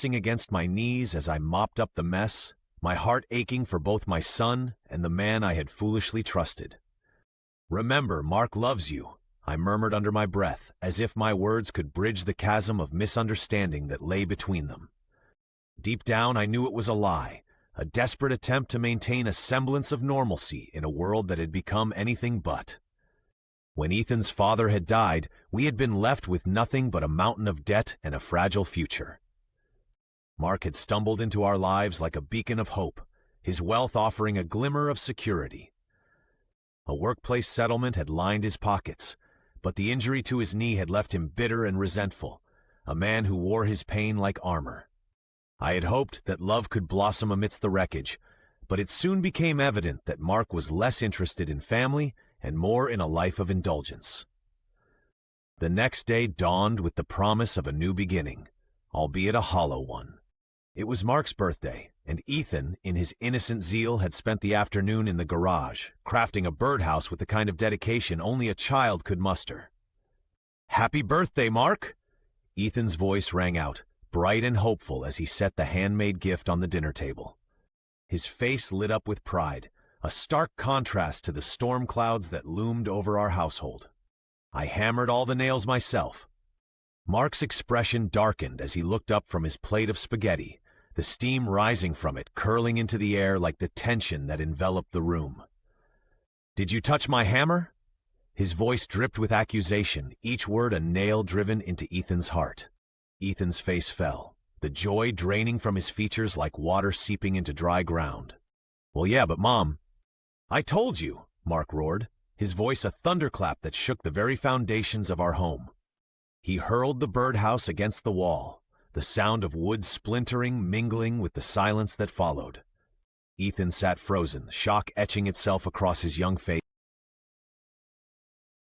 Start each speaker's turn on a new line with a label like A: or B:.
A: collapsing against my knees as I mopped up the mess, my heart aching for both my son and the man I had foolishly trusted. "Remember, Mark loves you," I murmured under my breath, as if my words could bridge the chasm of misunderstanding that lay between them. Deep down, I knew it was a lie, a desperate attempt to maintain a semblance of normalcy in a world that had become anything but. When Ethan's father had died, we had been left with nothing but a mountain of debt and a fragile future. Mark had stumbled into our lives like a beacon of hope, his wealth offering a glimmer of security. A workplace settlement had lined his pockets, but the injury to his knee had left him bitter and resentful, a man who wore his pain like armor. I had hoped that love could blossom amidst the wreckage, but it soon became evident that Mark was less interested in family and more in a life of indulgence. The next day dawned with the promise of a new beginning, albeit a hollow one. It was Mark's birthday, and Ethan, in his innocent zeal, had spent the afternoon in the garage, crafting a birdhouse with the kind of dedication only a child could muster. "Happy birthday, Mark!" Ethan's voice rang out, bright and hopeful as he set the handmade gift on the dinner table. His face lit up with pride, a stark contrast to the storm clouds that loomed over our household. I hammered all the nails myself. Mark's expression darkened as he looked up from his plate of spaghetti, the steam rising from it curling into the air like the tension that enveloped the room. "Did you touch my hammer?" His voice dripped with accusation, each word a nail driven into Ethan's heart. Ethan's face fell, the joy draining from his features like water seeping into dry ground. "Well, yeah, but Mom—" "I told you," Mark roared, his voice a thunderclap that shook the very foundations of our home. He hurled the birdhouse against the wall, the sound of wood splintering mingling with the silence that followed. Ethan sat frozen, shock etching itself across his young face.